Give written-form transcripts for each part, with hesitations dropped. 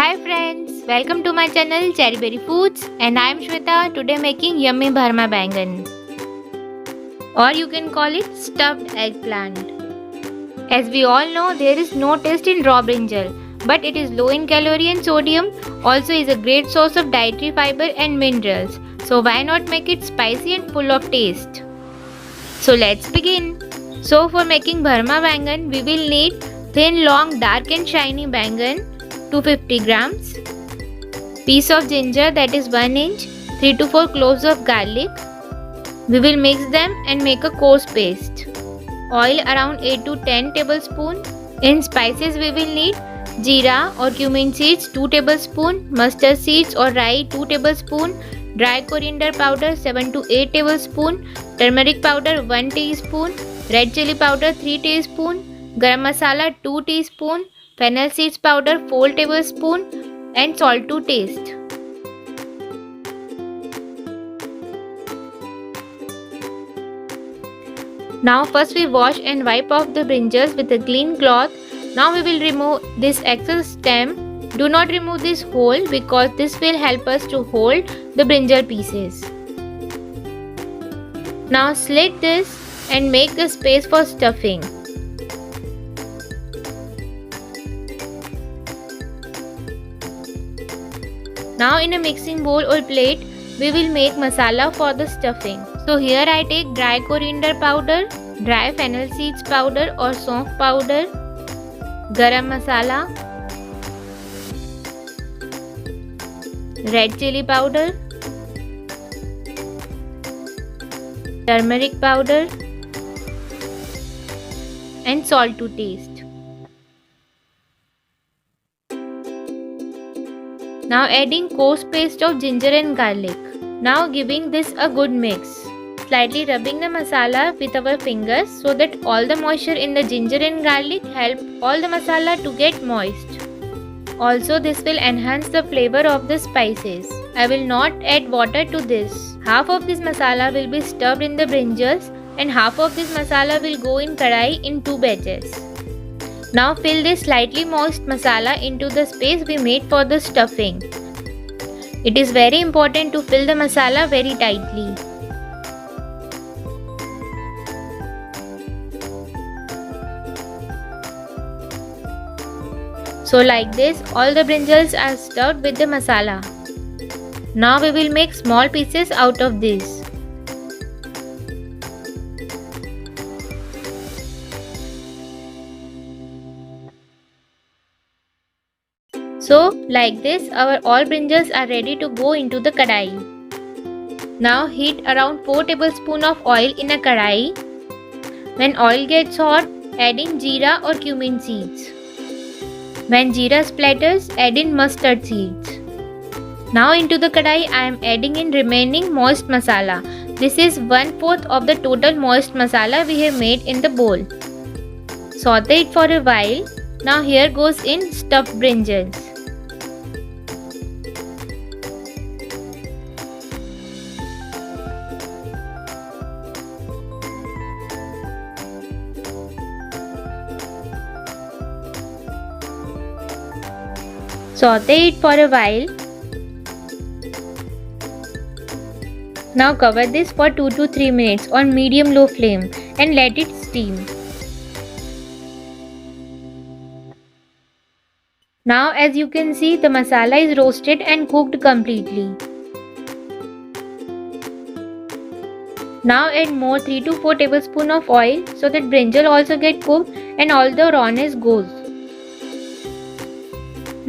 Hi friends, welcome to my channel Cherry Berry Foods and I am Shweta. Today making yummy bharma bangan, or you can call it stuffed eggplant. As we all know, there is no taste in raw brinjal, but it is low in calorie and sodium. Also is a great source of dietary fiber and minerals. So why not make it spicy and full of taste? So let's begin. So for making bharma bangan, we will need thin, long, dark and shiny bangan 250 grams, piece of ginger that is 1 inch, 3 to 4 cloves of garlic. We will mix them and make a coarse paste. Oil around 8 to 10 tablespoons. In spices we will need jeera or cumin seeds 2 tablespoons, mustard seeds or rye 2 tablespoons, dry coriander powder 7 to 8 tablespoons, turmeric powder 1 teaspoon, red chili powder 3 teaspoons, garam masala 2 teaspoons, fennel seeds powder 4 tablespoons and salt to taste. Now first we wash and wipe off the brinjals with a clean cloth. Now we will remove this excess stem. Do not remove this hole because this will help us to hold the brinjal pieces. Now slit this and make a space for stuffing. Now in a mixing bowl or plate, we will make masala for the stuffing. So here I take dry coriander powder, dry fennel seeds powder or saunf powder, garam masala, red chili powder, turmeric powder and salt to taste. Now adding coarse paste of ginger and garlic. Now giving this a good mix. Slightly rubbing the masala with our fingers so that all the moisture in the ginger and garlic help all the masala to get moist. Also this will enhance the flavor of the spices. I will not add water to this. Half of this masala will be stuffed in the brinjals and half of this masala will go in kadai in 2 batches. Now fill this slightly moist masala into the space we made for the stuffing. It is very important to fill the masala very tightly. So like this, all the brinjals are stuffed with the masala. Now we will make small pieces out of this. So like this, our all brinjals are ready to go into the kadai. Now heat around 4 tablespoons of oil in a kadai. When oil gets hot, add in jeera or cumin seeds. When jeera splatters, add in mustard seeds. Now into the kadai I am adding in remaining moist masala. This is 1/4 of the total moist masala we have made in the bowl. Saute it for a while. Now here goes in stuffed brinjals. Saute it for a while. Now cover this for 2 to 3 minutes on medium-low flame and let it steam. Now as you can see, the masala is roasted and cooked completely. Now add more 3 to 4 tablespoons of oil so that brinjal also get cooked and all the rawness goes.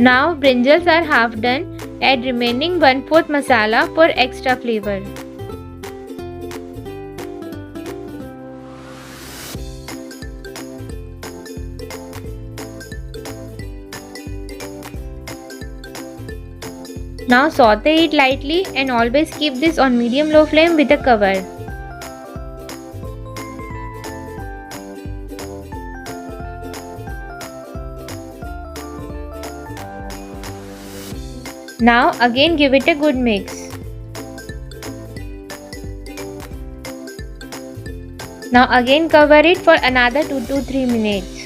Now brinjals are half done. Add remaining 1/4 masala for extra flavor. Now saute it lightly and always keep this on medium-low flame with a cover. Now again give it a good mix. Now again cover it for another 2 to 3 minutes.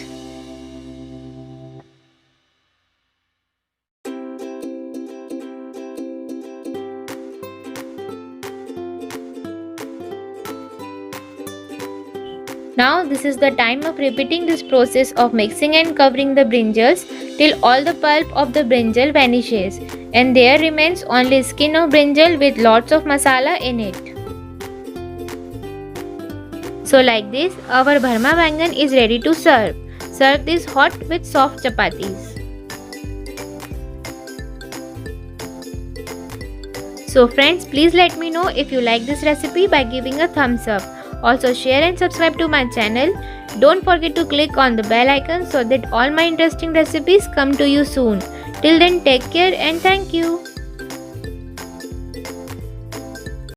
Now this is the time of repeating this process of mixing and covering the brinjals till all the pulp of the brinjal vanishes and there remains only skin of brinjal with lots of masala in it. So like this, our bharma bangan is ready to serve. Serve this hot with soft chapatis. So friends, please let me know if you like this recipe by giving a thumbs up. Also share and subscribe to my channel. Don't forget to click on the bell icon so that all my interesting recipes come to you soon. Till then, take care and thank you.